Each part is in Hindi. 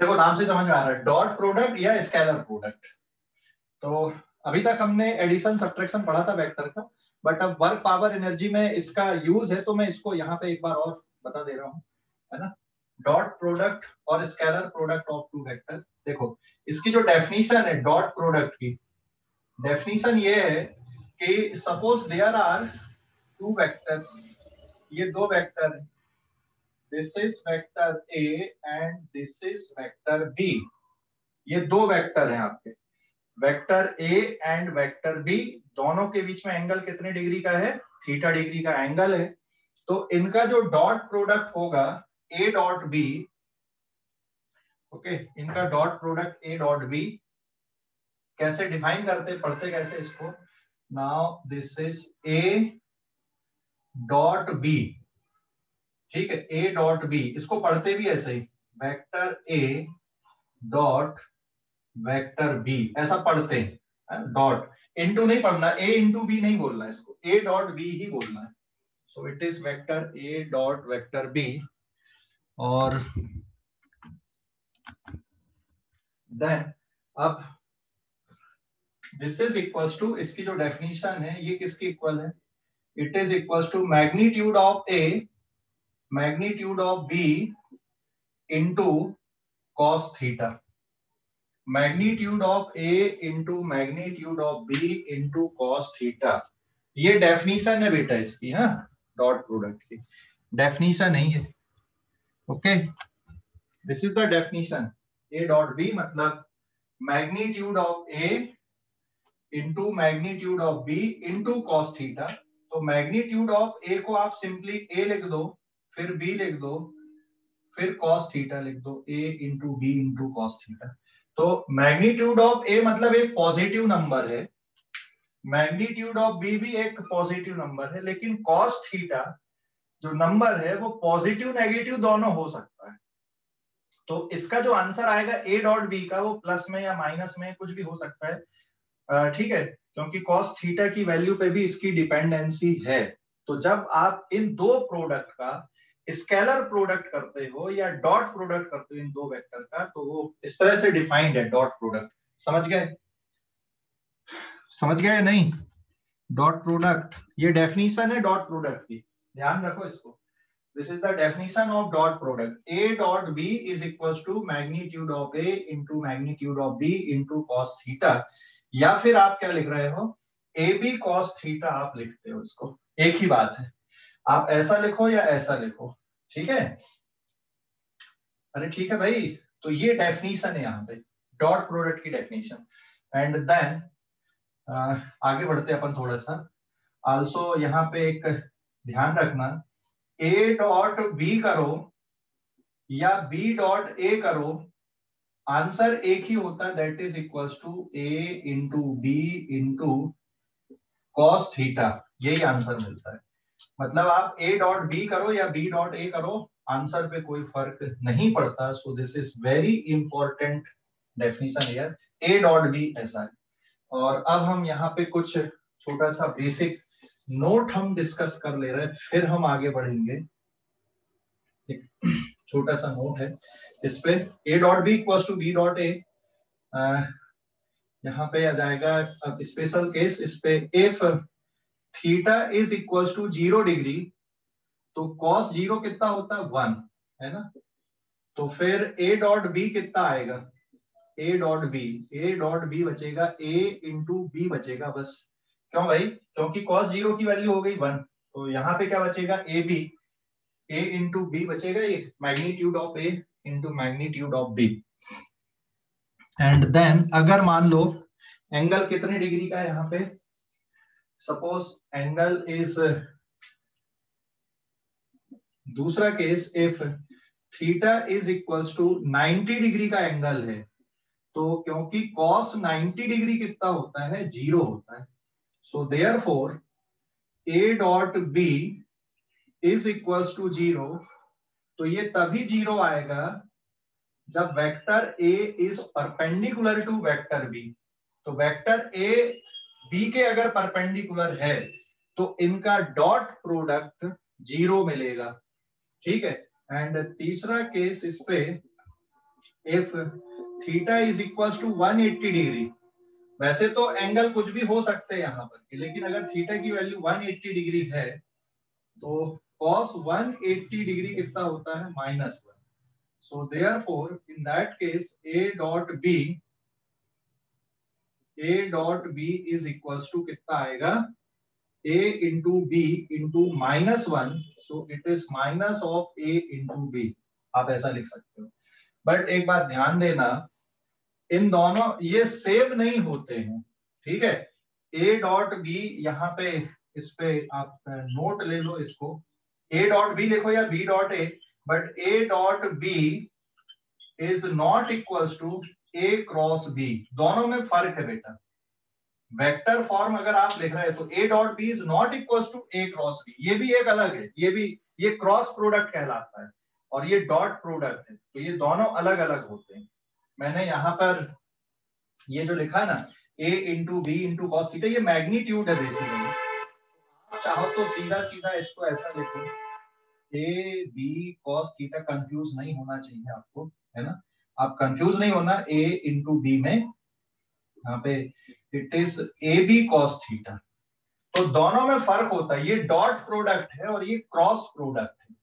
देखो नाम से समझ में आ रहा है, डॉट प्रोडक्ट या स्केलर प्रोडक्ट। तो अभी तक हमने एडिशन सब्ट्रैक्शन पढ़ा था वेक्टर का, बट अब वर्क पावर एनर्जी में इसका यूज है, तो मैं इसको यहाँ पे एक बार और बता दे रहा हूँ, है ना। डॉट प्रोडक्ट और scalar product of two vector. देखो इसकी जो डेफिनेशन है डॉट प्रोडक्ट की, डेफिनेशन ये है कि suppose there are two vectors, ये दो वेक्टर है, this is vector A and this is vector B. ये दो वेक्टर हैं आपके, vector A and vector B, दोनों के बीच में एंगल कितने डिग्री का है, थीटा डिग्री का एंगल है। तो इनका जो डॉट प्रोडक्ट होगा ए डॉट बी, ओके, इनका dot product A dot B कैसे डिफाइन करते, पढ़ते कैसे इसको। Now this is A dot B, ठीक है, ए डॉट बी, इसको पढ़ते भी ऐसे ही, vector A dot vector B, ऐसा पढ़ते हैं। डॉट इनटू नहीं पढ़ना, ए इंटू बी नहीं बोलना, इसको ए डॉट बी ही बोलना है। So it is vector A dot vector B. और देन अब दिस इज इक्वल्स टू, इसकी जो डेफिनेशन है ये किसकी इक्वल है, it is equals to magnitude of A magnitude of B into cos theta. Magnitude of A into magnitude of B into cos theta, ये डेफिनेशन है बेटा इसकी, हाँ, डॉट प्रोडक्ट की डेफिनेशन है ये। Okay, this is the definition. A dot B मतलब magnitude of A into magnitude of B into cos theta. तो मैग्नीट्यूड ऑफ ए को आप सिंपली ए लिख दो, फिर बी लिख दो, फिर कॉस थीटा लिख दो, A into B into cos theta. तो मैग्नीट्यूड ऑफ ए मतलब एक पॉजिटिव नंबर है, मैग्नीट्यूड ऑफ बी भी एक पॉजिटिव नंबर है, लेकिन कॉस थीटा जो नंबर है वो पॉजिटिव नेगेटिव दोनों हो सकता है। तो इसका जो आंसर आएगा ए डॉट बी का, वो प्लस में या माइनस में कुछ भी हो सकता है, ठीक है, क्योंकि कॉस थीटा की वैल्यू पे भी इसकी डिपेंडेंसी है। तो जब आप इन दो प्रोडक्ट का स्केलर प्रोडक्ट करते हो या डॉट प्रोडक्ट करते हो इन दो वेक्टर का, तो वो इस तरह से डिफाइंड है डॉट प्रोडक्ट। समझ गए, समझ गए नहीं, डॉट प्रोडक्ट ये डेफिनेशन है डॉट प्रोडक्ट की, ध्यान रखो इसको। This is the definition of dot product. A dot B is equals to magnitude of A into magnitude of B into cos theta. या फिर आप क्या लिख रहे हो, ए बी cos theta आप लिखते हो, इसको एक ही बात है, आप ऐसा लिखो या ऐसा लिखो, ठीक है। अरे ठीक है भाई, तो ये डेफिनेशन है यहाँ पे डॉट प्रोडक्ट की डेफिनेशन। एंड देन आगे बढ़ते अपन थोड़ा सा। आल्सो यहाँ पे एक ध्यान रखना, ए डॉट बी करो या बी डॉट ए करो, आंसर एक ही होता है, that is equals to A into B into cos theta, यही आंसर मिलता है। मतलब आप ए डॉट बी करो या बी डॉट ए करो, आंसर पे कोई फर्क नहीं पड़ता। So this is very important definition here, A dot B ऐसा है। और अब हम यहाँ पे कुछ छोटा सा बेसिक नोट हम डिस्कस कर ले रहे हैं, फिर हम आगे बढ़ेंगे। छोटा सा नोट है इस पे, A dot B equal to B dot A, यहाँ पे आ जाएगा अब स्पेशल केस इस पे, if theta is equal to 0 degree, तो कॉस 0 कितना होता है 1, है ना। तो फिर ए डॉट बी कितना आएगा, ए डॉट बी बचेगा ए इंटू बी बचेगा बस। क्यों भाई, क्योंकि कॉस 0 की वैल्यू हो गई 1, तो यहाँ पे क्या बचेगा A B, A into B बचेगा, ये magnitude of A into magnitude of B. And then अगर मान लो एंगल कितने डिग्री का है यहाँ पे, सपोज एंगल इज, दूसरा case, if theta is equals to 90 degree का एंगल है, तो क्योंकि कॉस 90 डिग्री कितना होता है 0 होता है, so therefore A dot B is equals to 0, तो ये तभी 0 आएगा जब vector A is perpendicular to vector B. तो वेक्टर ए बी के अगर परपेंडिकुलर है तो इनका डॉट प्रोडक्ट 0 मिलेगा, ठीक है। एंड तीसरा केस इस पे, if theta is equal to 180 degree, वैसे तो एंगल कुछ भी हो सकते हैं यहाँ पर, लेकिन अगर थीटा की वैल्यू 180 डिग्री है तो cos 180 डिग्री कितना होता है, -1। So therefore in that case A dot B is equals to कितना आएगा, A into B into -1, so it is minus of A into B, आप ऐसा लिख सकते हो। बट एक बात ध्यान देना, इन दोनों ये सेम नहीं होते हैं, ठीक है। A डॉट बी यहाँ पे, इस पे आप नोट ले लो इसको, A डॉट बी लिखो या B dot A, but A dot B is not equals to A cross B, दोनों में फर्क है बेटा। वेक्टर फॉर्म अगर आप लिख रहे हैं तो A dot B is not equals to A cross B, ये भी एक अलग है, ये क्रॉस प्रोडक्ट कहलाता है, और ये डॉट प्रोडक्ट है, तो ये दोनों अलग अलग होते हैं। मैंने यहाँ पर ये जो लिखा है ना, A into B into cos theta, ये मैग्नीट्यूड है बेसिकली। आप चाहो तो सीधा सीधा इसको ऐसा लिखो, A B cos theta, confuse नहीं होना चाहिए आपको, है ना, आप कंफ्यूज नहीं होना। A इंटू बी में यहाँ पे it is A B cos theta, तो दोनों में फर्क होता है, ये डॉट प्रोडक्ट है और ये क्रॉस प्रोडक्ट है,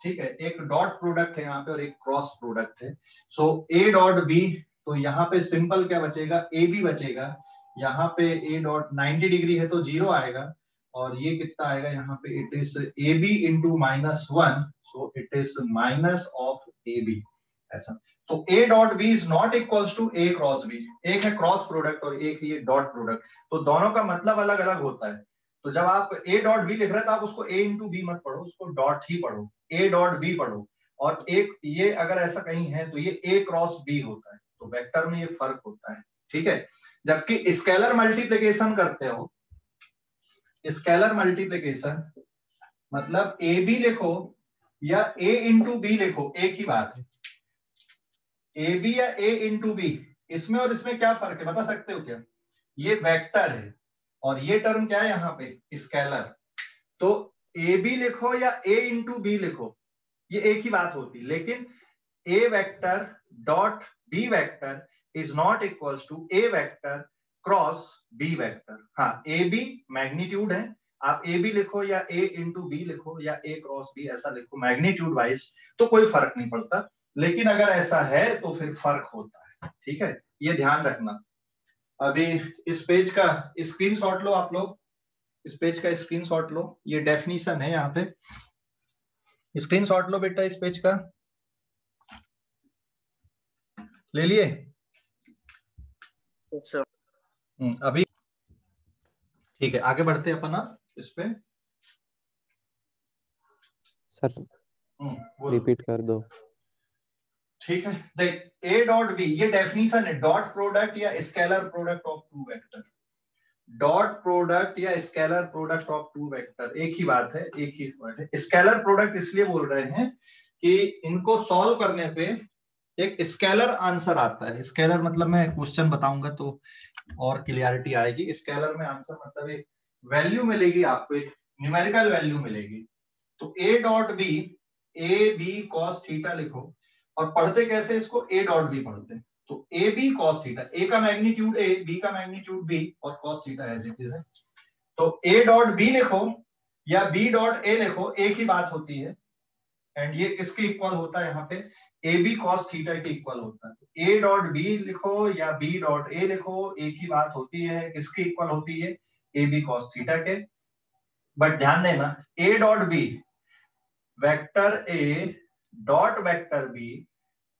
ठीक है। एक डॉट प्रोडक्ट है यहाँ पे और एक क्रॉस प्रोडक्ट है। सो A डॉट बी, तो यहाँ पे सिंपल क्या बचेगा, ए बी बचेगा, यहाँ पे A डॉट 90 डिग्री है तो 0 आएगा, और ये कितना आएगा यहाँ पे, it is A B into -1, so it is minus of A B, ऐसा। तो A dot B is not equals to A cross B, एक है क्रॉस प्रोडक्ट और एक ये डॉट प्रोडक्ट, तो दोनों का मतलब अलग अलग होता है। तो जब आप A डॉट बी लिख रहे हैं तो आप उसको A इंटू बी मत पढ़ो, उसको डॉट ही पढ़ो, A डॉट बी पढ़ो, और एक ये अगर ऐसा कहीं है तो ये A क्रॉस बी होता है, तो वेक्टर में ये फर्क होता है, ठीक है। जबकि स्केलर मल्टीप्लिकेशन करते हो, स्केलर मल्टीप्लिकेशन मतलब ए बी लिखो या A इंटू बी लिखो, एक ही बात है। ए बी या A इंटू बी, इसमें और इसमें क्या फर्क है बता सकते हो क्या? ये वेक्टर है और ये टर्म क्या है यहाँ पे, स्केलर। तो ए बी लिखो या A इंटू बी लिखो, ये एक ही बात होती, लेकिन A vector dot B vector is not equals to A vector cross B vector. हाँ, ए बी मैग्नीट्यूड है, आप ए बी लिखो या A इंटू बी लिखो या A क्रॉस B ऐसा लिखो मैग्नीट्यूड वाइज, तो कोई फर्क नहीं पड़ता, लेकिन अगर ऐसा है तो फिर फर्क होता है, ठीक है, ये ध्यान रखना। अभी इस पेज का स्क्रीनशॉट लो आप लोग, इस पेज का स्क्रीनशॉट लो, ये डेफिनेशन है यहाँ पे, स्क्रीनशॉट लो बेटा इस पेज का, ले लिए? अभी ठीक है, आगे बढ़ते हैं अपन अब इस पे। सर रिपीट कर दो। ठीक है, देख A डॉट बी, ये डेफिनेशन है, डॉट प्रोडक्ट या scalar product of two vector, dot product या scalar product of two vector, एक ही बात है, एक ही वर्ड है। स्केलर प्रोडक्ट इसलिए बोल रहे हैं कि इनको सॉल्व करने पे एक स्केलर आंसर आता है। स्केलर मतलब मैं क्वेश्चन बताऊंगा तो और क्लियरिटी आएगी। स्केलर में आंसर मतलब एक वैल्यू मिलेगी आपको, एक न्यूमेरिकल वैल्यू मिलेगी। तो A dot B, A B cos theta लिखो, और पढ़ते कैसे इसको, A डॉट बी पढ़ते, तो A B cos theta, A का मैग्नीट्यूड A, बी का मैग्नीट्यूड B और cos theta as it is है। तो A डॉट बी लिखो या B डॉट A लिखो, एक ही बात होती है, एंड ये किसके इक्वल होता है यहाँ पे, ए बी कॉस थीटा के इक्वल होता है। A डॉट बी लिखो या B डॉट A लिखो, एक ही बात होती है, किसके इक्वल होती है, ए बी कॉस थीटा के। बट ध्यान देना, A dot B vector A dot vector B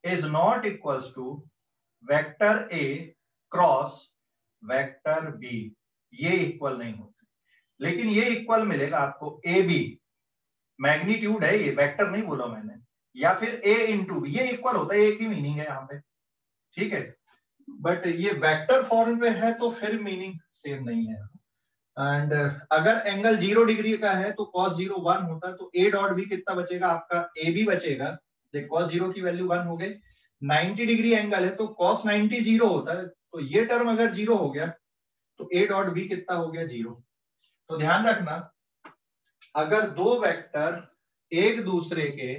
is not equals to vector A cross vector B, ये इक्वल नहीं होते, लेकिन ये इक्वल मिलेगा आपको ए बी, मैग्नीट्यूड है ये, वेक्टर नहीं बोला मैंने, या फिर A इंटू बी, ये इक्वल होता है, एक ही मीनिंग है यहाँ पे, ठीक है। बट ये वेक्टर फॉर्म में है तो फिर मीनिंग सेम नहीं है। एंड अगर एंगल 0 डिग्री का है तो cos 0 1 होता है, तो A डॉट बी कितना बचेगा आपका, ए बी बचेगा, देख cos 0 की वैल्यू 1 हो गई। 90 डिग्री एंगल है तो cos 90 0 होता है, तो ये टर्म अगर 0 हो गया तो A डॉट बी कितना हो गया, 0। तो ध्यान रखना, अगर दो वेक्टर एक दूसरे के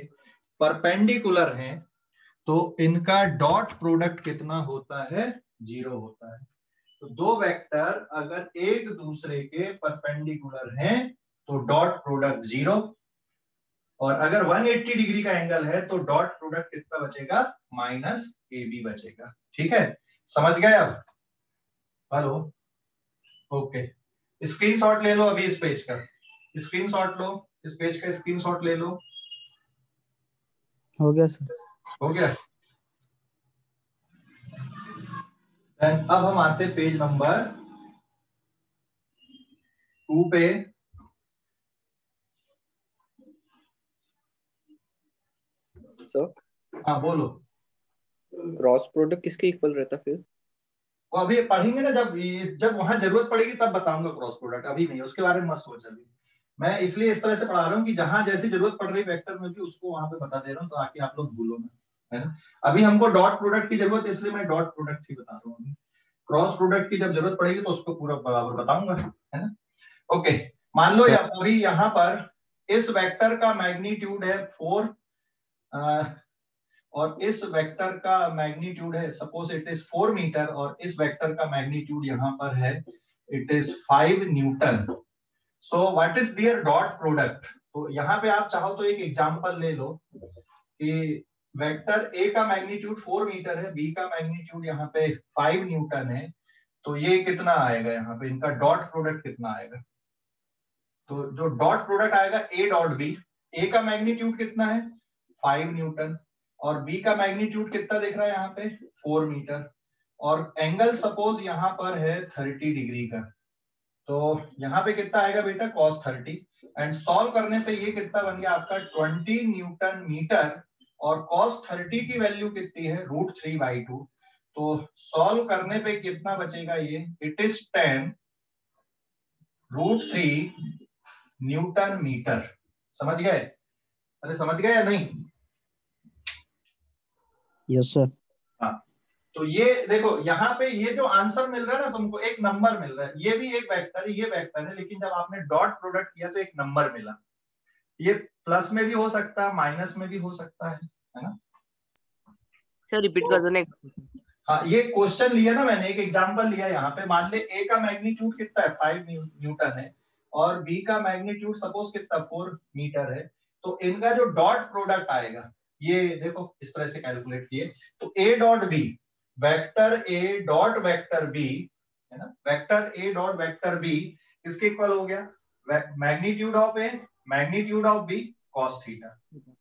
परपेंडिकुलर हैं तो इनका डॉट प्रोडक्ट कितना होता है? 0 होता है। तो दो वेक्टर अगर एक दूसरे के परपेंडिकुलर हैं तो डॉट प्रोडक्ट 0, और अगर 180 डिग्री का एंगल है तो डॉट प्रोडक्ट कितना बचेगा? -AB बचेगा। ठीक है, समझ गए अब? Hello, okay. स्क्रीनशॉट ले लो अभी इस पेज का, स्क्रीनशॉट लो, इस पेज का स्क्रीनशॉट ले लो। हो गया सर। हो गया। अब हम आते पेज नंबर 2 पे। सर हाँ बोलो। क्रॉस प्रोडक्ट किसके इक्वल रहता फिर? वो अभी पढ़ेंगे ना, जब वहां जरूरत पड़ेगी तब बताऊंगा क्रॉस प्रोडक्ट, अभी नहीं, उसके बारे में मत सोच अभी। मैं इसलिए इस तरह से पढ़ा रहा हूँ कि जहां जैसी जरूरत पड़ रही वेक्टर में भी उसको वहां पे बता दे रहा हूँ, तो आके आप लोग भूलो ना, है ना। अभी हमको डॉट प्रोडक्ट की जरूरत है इसलिए मैं डॉट प्रोडक्ट ही बता रहा हूँ। क्रॉस प्रोडक्ट की जब जरूरत पड़ेगी तो उसको पूरा बराबर बताऊंगा, है ना। ओके, मान लो या सॉरी, यहाँ पर इस वेक्टर का मैग्नीट्यूड है 4 और इस वेक्टर का मैग्नीट्यूड है, सपोज इट इज 4 मीटर, और इस वेक्टर का मैग्नीट्यूड यहाँ पर है it is 5 newton. So what is their dot product? तो यहाँ पे आप चाहो तो एक एग्जांपल ले लो कि वेक्टर ए का मैग्नीट्यूड 4 मीटर है, बी का मैग्नीट्यूड यहाँ पे 5 न्यूटन है, तो ये कितना आएगा? यहाँ पे इनका डॉट प्रोडक्ट कितना आएगा? तो जो डॉट प्रोडक्ट आएगा ए डॉट बी, ए का मैग्नीट्यूड कितना है? 5 न्यूटन, और बी का मैग्नीट्यूड कितना दिख रहा है यहाँ पे? 4 मीटर, और एंगल सपोज यहाँ पर है 30 डिग्री का, तो यहाँ पे कितना आएगा बेटा? cos 30, एंड सॉल्व करने पे ये कितना बन गया आपका? 20 न्यूटन मीटर, और cos 30 की वैल्यू कितनी है? √3/2, तो सॉल्व करने पे कितना बचेगा? ये इट इज 10 √3 न्यूटन मीटर। समझ गए? अरे समझ गए या नहीं? Yes sir. हाँ, तो ये देखो यहाँ पे ये जो आंसर मिल रहा है ना तुमको, एक नंबर मिल रहा है, ये भी एक वेक्टर है, ये वेक्टर है, लेकिन जब आपने डॉट प्रोडक्ट किया तो एक नंबर मिला। ये प्लस में भी हो सकता है, माइनस में भी हो सकता है ना। सर रिपीट कर दो ना। हाँ, ये क्वेश्चन लिया ना मैंने, एक एग्जांपल लिया यहाँ पे। मान ले ए का मैग्नीट्यूड कितना है? 5 न्यूटन है, और बी का मैग्नीट्यूड सपोज कितना? 4 मीटर है, तो इनका जो डॉट प्रोडक्ट आएगा, ये देखो इस तरह से कैलकुलेट किए, तो A dot B, vector A dot vector B, है ना, vector A dot vector B किसके इक्वल हो गया? Magnitude of A, magnitude of B, cos theta.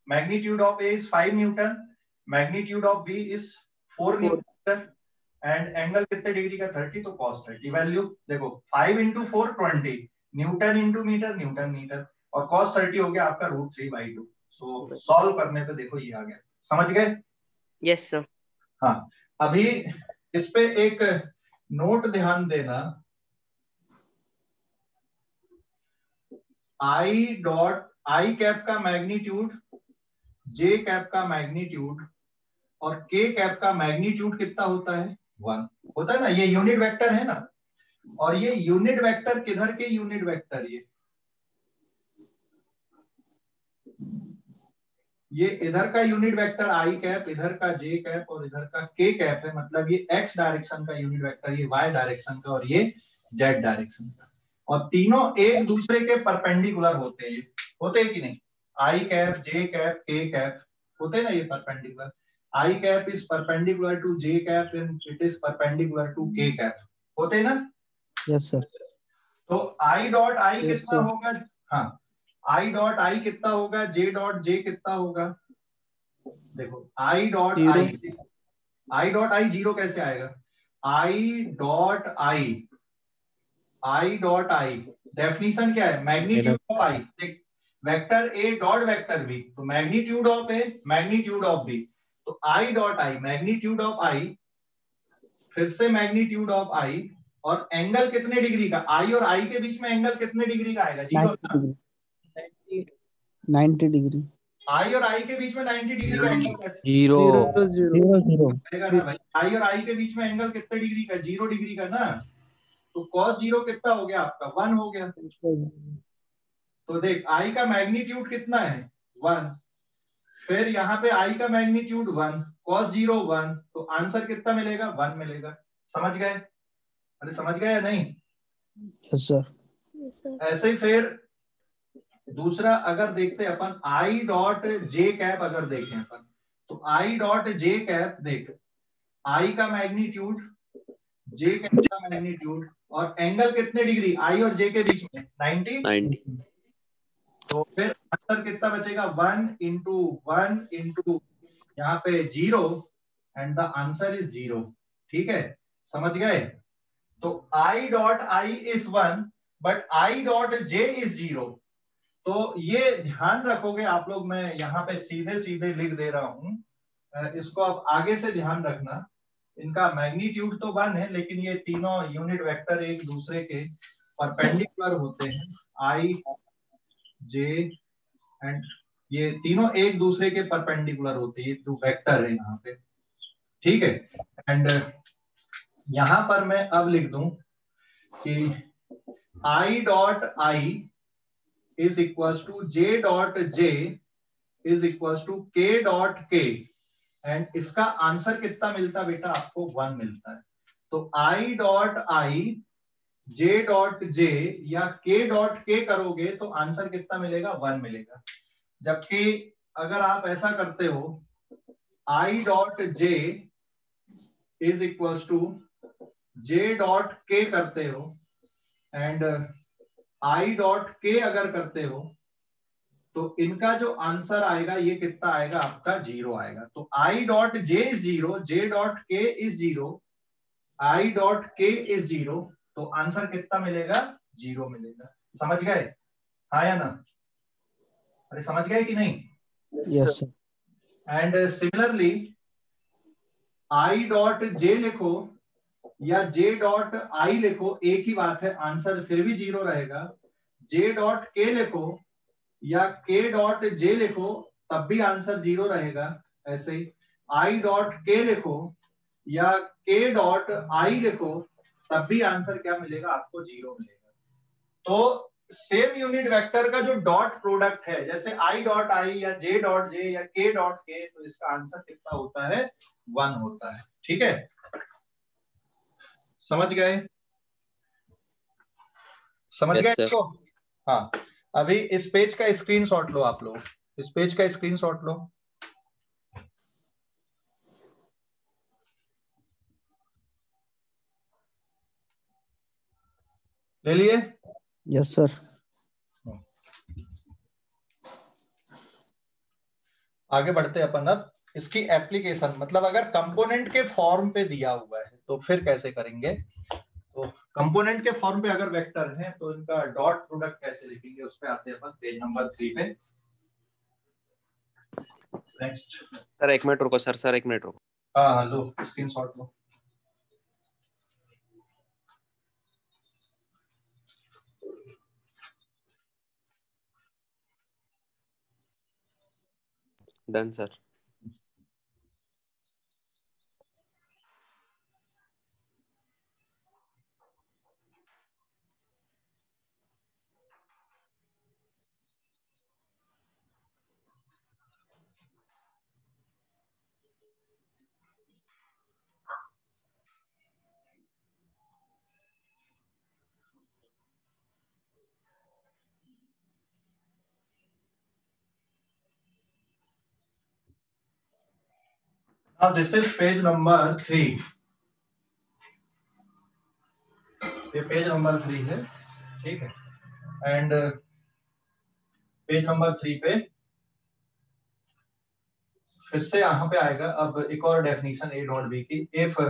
Magnitude of A is 5 newton, magnitude of B is 4 newton, and angle कितने डिग्री का? 30, तो cos 30। वैल्यू देखो, 5 into 4 20, newton into metre, newton metre, और cos 30 हो गया आपका √3/2। सो सॉल्व करने पे देखो ये आ गया। समझ गए? Yes sir. हाँ, अभी इस पे एक नोट ध्यान देना, आई डॉट आई कैप का मैग्नीट्यूड, जे कैप का मैग्नीट्यूड, और के कैप का मैग्नीट्यूड कितना होता है? 1 होता है ना। ये यूनिट वेक्टर है ना, और ये यूनिट वेक्टर किधर के यूनिट वेक्टर? ये इधर का यूनिट वेक्टर आई कैप, इधर का जे कैप, और इधर का के कैप है, मतलब ये एक्स डायरेक्शन का यूनिट वेक्टर, ये वाई डायरेक्शन का, और ये जेड डायरेक्शन का, और तीनों एक दूसरे के परपेंडिकुलर होते हैं। ये होते हैं कि नहीं? I cap, J cap, K cap होते हैं ना ये perpendicular. I cap is perpendicular to J cap and it is perpendicular to K cap, होते हैं ना? Yes sir. तो आई डॉट आई Yes, कितना sir. होगा? हाँ, आई डॉट आई कितना होगा? जे डॉट जे कितना होगा? देखो, आई डॉट आई, आई डॉट आई 0 कैसे आएगा? I dot i, i dot i definition क्या है? Magnitude of i. देख, vector A dot vector B, तो magnitude of A, magnitude of B, तो आई dot i, magnitude of i, फिर से मैग्नीट्यूड ऑफ आई, और एंगल कितने डिग्री का? आई और आई के बीच में एंगल कितने डिग्री का आएगा? 0 ना? 90 डिग्री। आई और आई के बीच में 90 डिग्री का एंगल कैसे? 0 आएगा ना भाई। आई और आई के बीच में एंगल कितने डिग्री का? 0 डिग्री का ना। तो cos 0 कितना हो गया आपका? 1 हो गया। तो देख, आई का मैग्नीट्यूड कितना है? 1, फिर यहाँ पे आई का मैग्नीट्यूड 1, cos 0 1, तो आंसर कितना मिलेगा? 1 मिलेगा। समझ गए? अरे समझ गए या नहीं? Yes sir. ऐसे ही फिर दूसरा अगर देखते हैं अपन, आई डॉट जे कैप अगर देखें अपन, तो आई डॉट जे कैप देख, आई का मैग्नीट्यूड, जे कैप का मैग्नीट्यूड, और एंगल कितने डिग्री आई और जे के बीच में? 90। तो फिर आंसर कितना बचेगा? 1 इंटू 1 इंटू यहाँ पे 0, एंड द आंसर इज 0। ठीक है, समझ गए? तो आई dot I is 1 but I dot J is 0। तो ये ध्यान रखोगे आप लोग, मैं यहाँ पे सीधे सीधे लिख दे रहा हूं, इसको आप आगे से ध्यान रखना। इनका मैग्नीट्यूड तो 1 है, लेकिन ये तीनों यूनिट वेक्टर एक दूसरे के परपेंडिकुलर होते हैं, आई जे एंड ये तीनों एक दूसरे के परपेंडिकुलर होते हैं, ये दो वेक्टर है यहाँ पे। ठीक है, एंड यहां पर मैं अब लिख दूं कि I dot I is equal to J dot J is equal to K dot K, and इसका आंसर कितना मिलता बेटा? आपको 1 मिलता है। तो आई डॉट आई जे डॉट जे या के डॉट के करोगे तो आंसर कितना मिलेगा? 1 मिलेगा। जबकि अगर आप ऐसा करते हो, I dot J is equal to J dot K करते हो, एंड आई डॉट के अगर करते हो, तो इनका जो आंसर आएगा ये कितना आएगा? आपका 0 आएगा। तो आई dot J is 0, J dot के इज 0, आई डॉट के इज 0, तो आंसर कितना मिलेगा? 0 मिलेगा। समझ गए? हाँ या ना? अरे समझ गए कि नहीं? Yes sir. And similarly I dot जे लिखो या जे डॉट आई लिखो, एक ही बात है, आंसर फिर भी 0 रहेगा। जे डॉट के लिखो या के डॉट जे लिखो, तब भी आंसर 0 रहेगा। ऐसे ही आई डॉट के लिखो या के डॉट आई लिखो, तब भी आंसर क्या मिलेगा? आपको 0 मिलेगा। तो सेम यूनिट वेक्टर का जो डॉट प्रोडक्ट है, जैसे आई डॉट आई या जे डॉट जे या के डॉट के, तो इसका आंसर कितना होता है? 1 होता है। ठीक है, समझ गए? समझ गए इसको? हाँ, अभी इस पेज का स्क्रीनशॉट लो आप लोग, इस पेज का स्क्रीनशॉट लो। ले लिए? Yes sir. आगे बढ़ते अपन अब इसकी एप्लीकेशन, मतलब अगर कंपोनेंट के फॉर्म पे दिया हुआ है तो फिर कैसे करेंगे। तो कंपोनेंट के फॉर्म पे अगर वेक्टर है तो इनका डॉट प्रोडक्ट कैसे लिखेंगे, उस पे आते हैं अपन पेज नंबर 3 पे। नेक्स्ट सर 1 मिनट रुको सर 1 मिनट रुको। हाँ लो, स्क्रीनशॉट लो। Done sir. Now this is page number 3. ये पेज नंबर 3 है, ठीक है। एंड पेज नंबर 3 पे फिर से यहाँ पे आएगा अब एक और डेफिनेशन ए डॉट बी की। If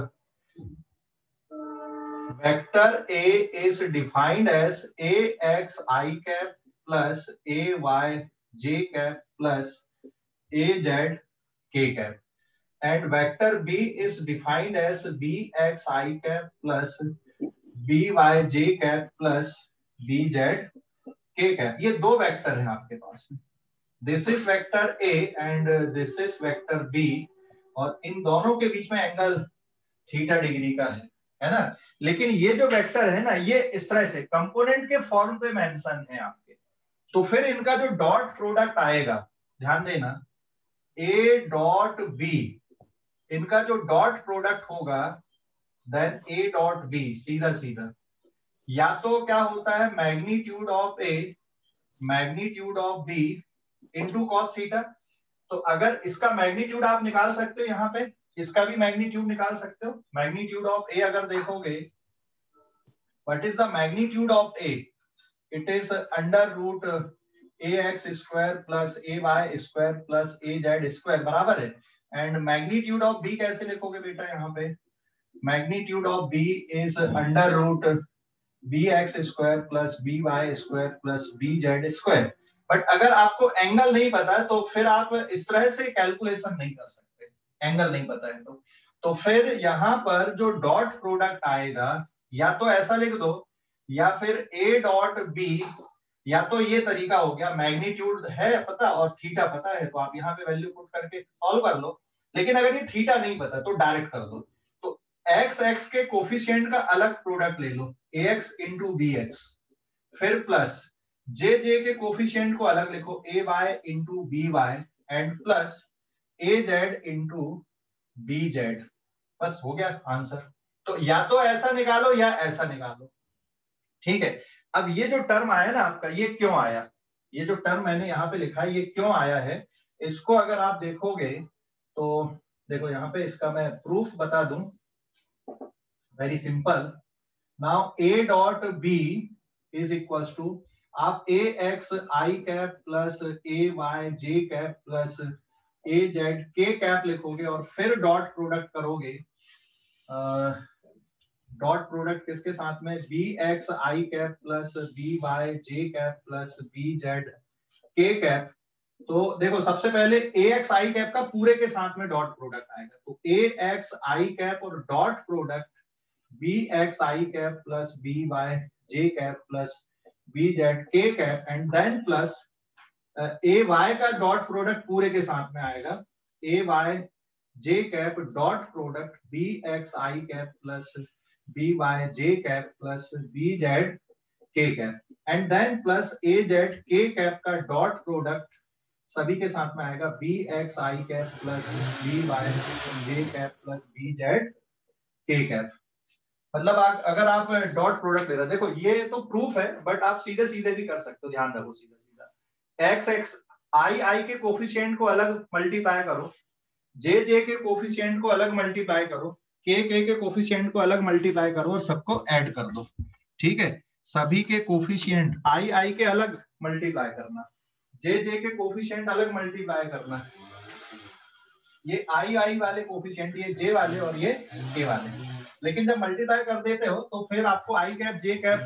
vector A is defined as A x I cap plus A Y J cap plus A Z के cap, and vector b is defined as bx I cap plus by j cap plus bz k cap। ये दो वेक्टर हैं आपके पास में, this is vector a and this is vector b, और इन दोनों के बीच में एंगल थीटा डिग्री का है ना। लेकिन ये जो वेक्टर है ना, ये इस तरह से कंपोनेंट के फॉर्म पे मेंशन है आपके, तो फिर इनका जो डॉट प्रोडक्ट आएगा, ध्यान देना, ए डॉट बी, इनका जो डॉट प्रोडक्ट होगा देन ए डॉट बी, सीधा सीधा या तो क्या होता है magnitude of A magnitude of B into cos theta. तो अगर इसका मैग्नीट्यूड आप निकाल सकते हो, यहाँ पे इसका भी मैग्नीट्यूड निकाल सकते हो। मैग्नीट्यूड ऑफ ए अगर देखोगे, what is the magnitude of A, it is under root A X square plus A Y square plus A Z square बराबर है। एंड मैग्नीट्यूड ऑफ बी कैसे लिखोगे बेटा, यहाँ पे magnitude of B is under root B X square plus B Y square plus B Z square. But अगर आपको एंगल नहीं पता है तो फिर आप इस तरह से कैलकुलेशन नहीं कर सकते, एंगल नहीं पता है तो फिर यहाँ पर जो डॉट प्रोडक्ट आएगा या तो ऐसा लिख दो या फिर ए डॉट बी, या तो ये तरीका हो गया, मैग्नीट्यूड है पता और थीटा पता है तो आप यहाँ पे वैल्यू पुट करके सॉल्व कर लो। लेकिन अगर ये थीटा नहीं पता तो डायरेक्ट कर दो। तो एक्स एक्स के कोफिशिएंट का अलग प्रोडक्ट ले लो, A x into B x, फिर प्लस जे जे के कोफिशिएंट को अलग लिखो, A y into B y and plus A z into B z. बस हो गया आंसर। तो या तो ऐसा निकालो या ऐसा निकालो, ठीक है। अब ये जो टर्म आया ना आपका, ये क्यों आया, ये जो टर्म मैंने यहाँ पे लिखा है ये क्यों आया है, इसको अगर आप देखोगे तो देखो यहाँ पे इसका मैं प्रूफ बता दूं, very simple. Now A dot B is equals to, आप A x I cap plus A Y J cap plus A Z के कैप लिखोगे और फिर डॉट प्रोडक्ट करोगे। डॉट प्रोडक्ट किसके साथ में, बी एक्स आई कैप प्लस बी वाई जे कैप प्लस बी जेड के कैप। तो देखो सबसे पहले ए एक्स आई कैप का पूरे के साथ में डॉट प्रोडक्ट आएगा, तो ए एक्स आई कैप और डॉट प्रोडक्ट बी एक्स आई कैप प्लस बी वाई जे कैप प्लस बी जेड के cap and then plus A y का डॉट प्रोडक्ट पूरे के साथ में आएगा, A Y J cap dot product B x I cap plus B Y J cap plus B Z के cap and then plus A Z के कैप का डॉट प्रोडक्ट सभी के साथ में आएगा, बी एक्स आई कैप प्लस बी वाई जे कैप प्लस बी जेड के कैप। मतलब अगर आप डॉट प्रोडक्ट ले रहे, देखो ये तो प्रूफ है बट आप सीधे सीधे भी कर सकते हो, ध्यान रखो सीधा सीधा। एक्स एक्स आई आई के कोफिशिएंट को अलग मल्टीप्लाई करो, जे जे के कोफिशिएंट को अलग मल्टीप्लाई करो, के कोफिशिएंट को अलग मल्टीप्लाई करो और सबको ऐड कर दो, ठीक है। सभी के कोफिशिएंट आई आई के अलग मल्टीप्लाई करना, जे जे के कोफिशिएंट अलग मल्टीप्लाई करना, ये आई आई वाले कोफिशिएंट ये जे वाले और ये के वाले। लेकिन जब मल्टीप्लाई कर देते हो तो फिर आपको आई cap J cap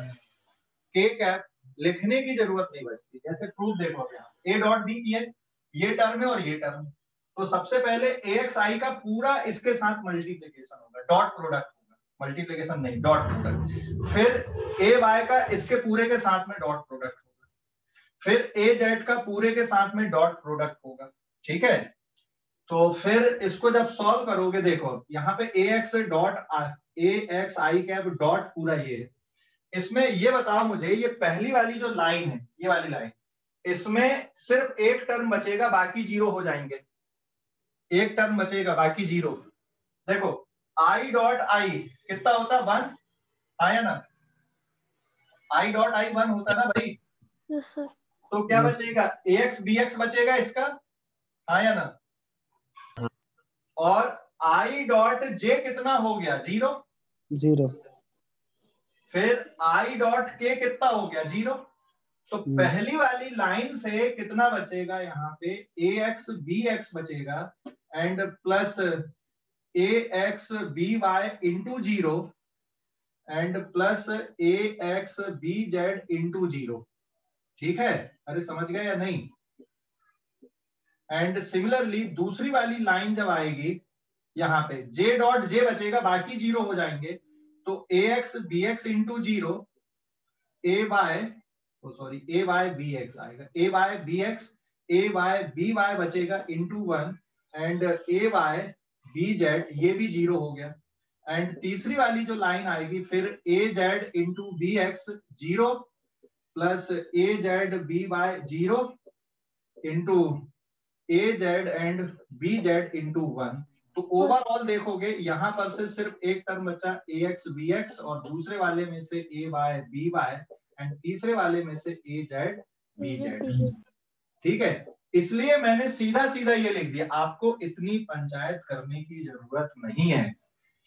K cap लिखने की जरूरत नहीं बचती। जैसे प्रूफ देखो, ए डॉट बी की है, ये टर्म है और ये टर्म, तो सबसे पहले ए एक्स आई का पूरा इसके साथ मल्टीप्लीकेशन होगा, डॉट प्रोडक्ट होगा, मल्टीप्लीकेशन नहीं डॉट प्रोडक्ट। फिर ए वाई का इसके पूरे के साथ में डॉट प्रोडक्ट होगा, फिर ए जेड का पूरे के साथ में डॉट प्रोडक्ट होगा, ठीक है। तो फिर इसको जब सॉल्व करोगे, देखो यहाँ पे A x dot A x I cap dot पूरा ये है, इसमें ये बताओ मुझे, ये पहली वाली जो लाइन है, ये वाली लाइन, इसमें सिर्फ एक टर्म बचेगा, बाकी जीरो हो जाएंगे, एक टर्म बचेगा बाकी जीरो। देखो आई डॉट आई कितना होता, 1 आया ना, आई डॉट आई 1 होता ना भाई, तो क्या बचेगा, ए एक्स बी एक्स बचेगा इसका, आया ना, और आई डॉट जे कितना हो गया, 0। फिर आई डॉट के कितना हो गया, 0। तो पहली वाली लाइन से कितना बचेगा, यहाँ पे ए एक्स बी एक्स बचेगा and plus A X B Y into 0 and plus A X B Z into 0, ठीक है। अरे समझ गए या नहीं। एंड सिमिलरली दूसरी वाली लाइन जब आएगी, यहाँ पे जे डॉट जे बचेगा, बाकी जीरो हो जाएंगे, तो A X B X into 0 A Y A Y B X आएगा, A Y B X A Y B Y बचेगा into 1 and A Y B Z, ये भी 0 हो गया। एंड तीसरी वाली जो लाइन आएगी, फिर A z into B x 0 plus A z B y 0 into A z and B Z into 1, तो ओवरऑल देखोगे यहाँ पर से सिर्फ एक टर्म बचा ए एक्स बी एक्स, और दूसरे वाले में से ए वाई बी वाई, एंड तीसरे वाले में से ए जेड बी जेड। ठीक है, इसलिए मैंने सीधा सीधा ये लिख दिया, आपको इतनी पंचायत करने की जरूरत नहीं है।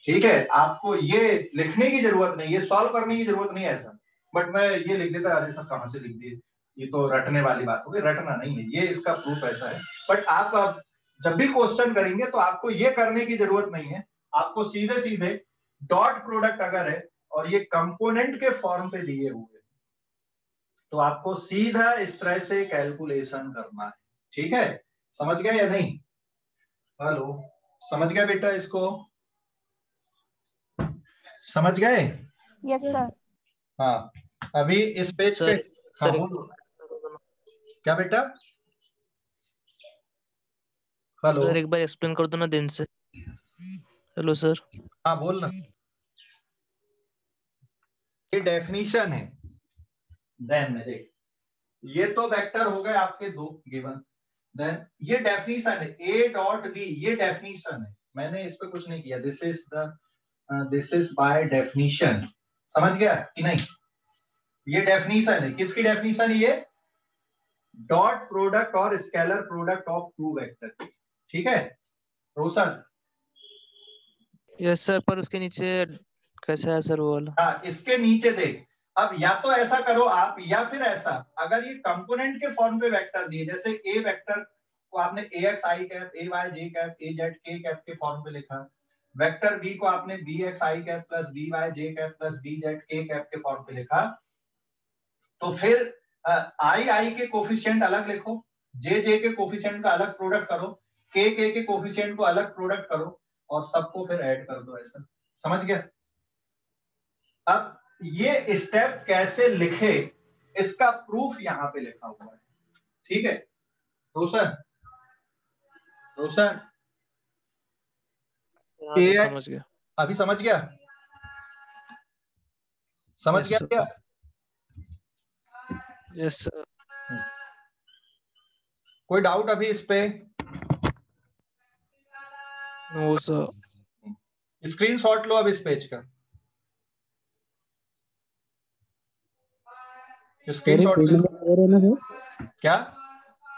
ठीक है, आपको ये लिखने की जरूरत नहीं, ये सॉल्व करने की जरूरत नहीं है ऐसा। बट मैं ये लिख देता, अरे सर कहां से लिख दिए, ये तो रटने वाली बात हो गई। रटना नहीं है, ये इसका प्रूफ ऐसा है। बट आप जब भी क्वेश्चन करेंगे तो आपको ये करने की जरूरत नहीं है, आपको सीधे सीधे डॉट प्रोडक्ट अगर है और ये कंपोनेंट के फॉर्म पे दिए हुए, तो आपको सीधा इस तरह से कैलकुलेशन करना है। ठीक है, समझ गए या नहीं? हेलो, समझ गया बेटा? इसको समझ गए? Yes sir. हाँ, अभी इस पेज पे हाँ, बोलो। क्या बेटा? हेलो सर, एक बार एक्सप्लेन कर दो ना दिन से। Hello sir. हाँ, बोल ना। ये डेफिनेशन है, देन में देख, ये तो वेक्टर हो गए आपके दो गिवन, देन ये डेफिनेशन है ए डॉट बी, ये डेफिनेशन है, मैंने इस पे कुछ नहीं किया। This is by definition. समझ गया कि नहीं? ये डेफिनेशन है, किसकी डेफिनेशन? ये डॉट प्रोडक्ट और scalar product of two vector. ठीक है रोशन? यस सर, पर उसके नीचे कैसा है सर वो वाला? हाँ, इसके नीचे देख, अब या तो ऐसा करो आप, या फिर ऐसा, अगर ये कंपोनेंट के फॉर्म पे वेक्टर दिए, जैसे ए वेक्टर को आपने ए एक्स आई कैप, ए वाई जे कैप, ए जेड के कैप के फॉर्म पे लिखा, वेक्टर बी को आपने बी एक्स आई कैप प्लस बी वाई जे कैप प्लस बी जेड के कैप के फॉर्म पे लिखा, तो फिर आई आई के कोफिशिएंट अलग लिखो, जे जे के कोफिशिएंट का अलग प्रोडक्ट करो, के कोफिशिएंट को अलग प्रोडक्ट करो, और सबको फिर ऐड कर दो ऐसा। समझ गया? अब ये स्टेप कैसे लिखे, इसका प्रूफ यहां पे लिखा हुआ है। ठीक है रोशन? रोशन समझ गया। अभी समझ गया? समझ Yes, गया sir. क्या? Yes sir. कोई डाउट अभी इस पे? No sir. स्क्रीनशॉट लो अब इस पेज का, स्क्रीनशॉट पेज ले। नंबर 4 है ना सर? क्या?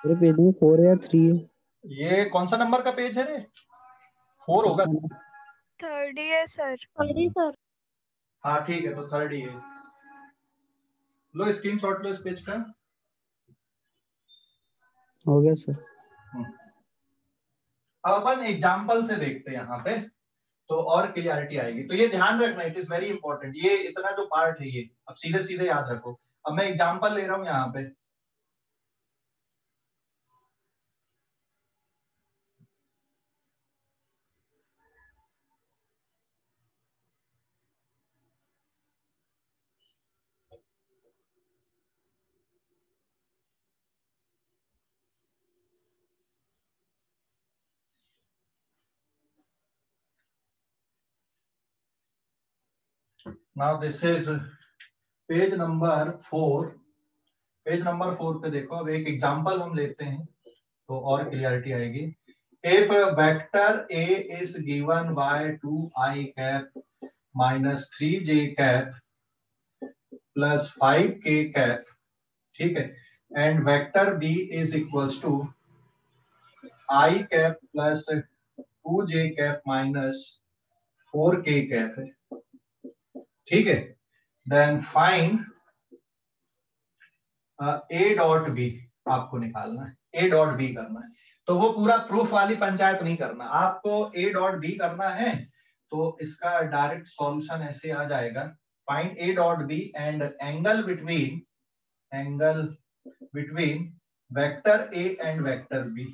मेरे पेज में 4 है या 3 है? ये कौन सा नंबर का पेज है रे? 4 होगा। थर्ड है सर। हाँ ठीक है, तो थर्ड ही है। लो स्क्रीनशॉट लो इस पेज का। हो गया सर। अब अपन एग्जाम्पल से देखते हैं यहाँ पे, तो और क्लियरिटी आएगी। तो ये ध्यान रखना, इट इज वेरी इंपॉर्टेंट, ये इतना जो पार्ट है ये अब सीधे सीधे याद रखो। अब मैं एग्जाम्पल ले रहा हूँ यहाँ पे, now this is page number 4। Page number 4 पे देखो, अब एक एग्जांपल हम लेते हैं तो और क्लियरिटी आएगी। If vector A is given by 2i cap minus 3j cap plus 5k cap, ठीक है, and vector B is equals to i cap plus 2j cap minus 4k cap है। ठीक है, then find A dot B आपको निकालना है, ए डॉट बी करना है। तो वो पूरा प्रूफ वाली पंचायत नहीं करना, आपको ए डॉट बी करना है। तो इसका डायरेक्ट सॉल्यूशन ऐसे आ जाएगा, find A dot B and angle between vector A and vector B.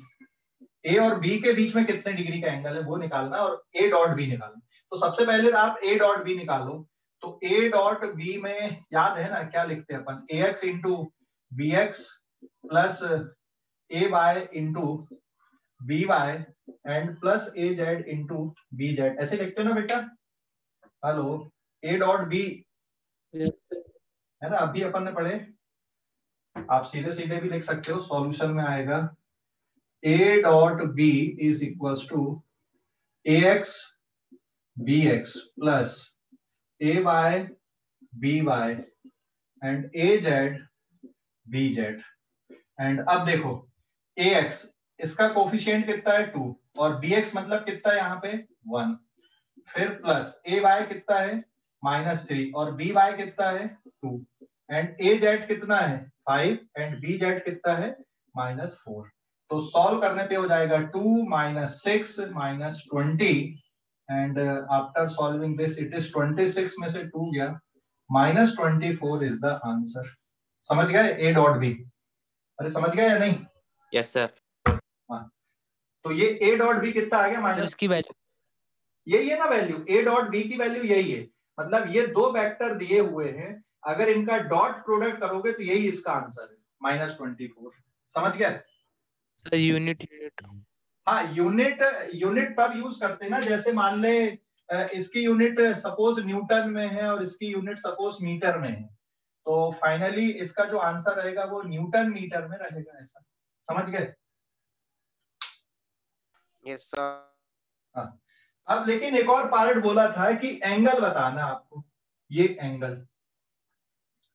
A और बी के बीच में कितने डिग्री का एंगल है वो निकालना, और ए डॉट बी निकालना। तो सबसे पहले आप ए डॉट बी निकालो। तो ए डॉट बी में याद है ना क्या लिखते हैं अपन, A x into B x plus A y into B y and plus A z into B z, ऐसे लिखते हो ना बेटा? हेलो, ए डॉट बी है ना, अभी अपन ने पढ़े। आप सीधे सीधे भी लिख सकते हो, सॉल्यूशन में आएगा A dot B is equals to AX BX plus AY BY and AZ BZ। And अब देखो AX इसका कोफिशिएंट कितना है 2 और BX मतलब कितना है यहाँ पे 1, फिर प्लस AY कितना है -3 और BY कितना है 2 एंड AZ कितना है 5 एंड BZ कितना है -4। तो सॉल्व करने पे हो जाएगा 2 -6 -20 and after solving this it is 26 में से 2 गया -24 इज द आंसर। समझ गए A डॉट B? अरे समझ गए या नहीं? Yes sir. तो ये A डॉट B कितना आ गया सर इसकी वैल्यू यही है ना वैल्यू, A डॉट B की वैल्यू यही है। मतलब ये दो वेक्टर दिए हुए हैं, अगर इनका डॉट प्रोडक्ट करोगे तो यही इसका आंसर है -24। समझ गया? सर यूनिट हाँ यूनिट तब यूज करते हैं ना, जैसे मान ले इसकी यूनिट सपोज न्यूटन में है और इसकी यूनिट सपोज मीटर में है, तो फाइनली इसका जो आंसर रहेगा वो न्यूटन मीटर में रहेगा। ऐसा समझ गए? Yes sir. हाँ अब लेकिन एक और पार्ट बोला था कि एंगल बताना आपको, ये एंगल,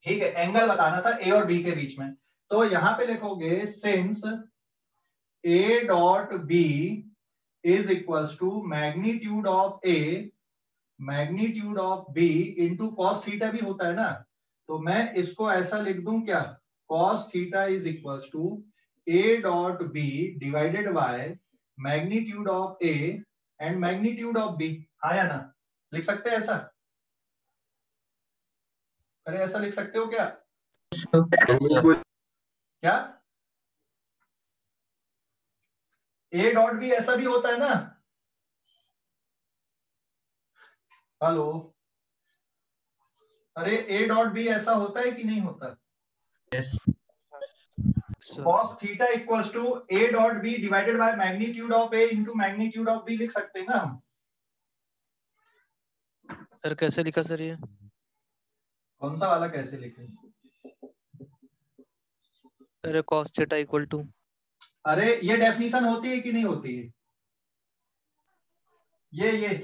ठीक है, एंगल बताना था A और B के बीच में। तो यहां पे लिखोगे since A dot B is equals to magnitude of A magnitude of B into cos theta भी होता है ना, तो मैं इसको ऐसा लिख दूं क्या, cos theta is equals to A dot B divided by magnitude of A and magnitude of B। हाँ या ना? लिख सकते हैं ऐसा? अरे ऐसा लिख सकते हो क्या? क्या A डॉट B ऐसा भी होता है ना? हेलो, अरे A डॉट B ऐसा होता है कि नहीं होता? cos theta equals to A dot B divided by magnitude of A into magnitude of B लिख सकते हैं ना हम? सर कैसे लिखा सर ये? कौन सा वाला कैसे लिखें? Sir cos theta equal to, अरे ये डेफिनेशन होती है कि नहीं होती है? ये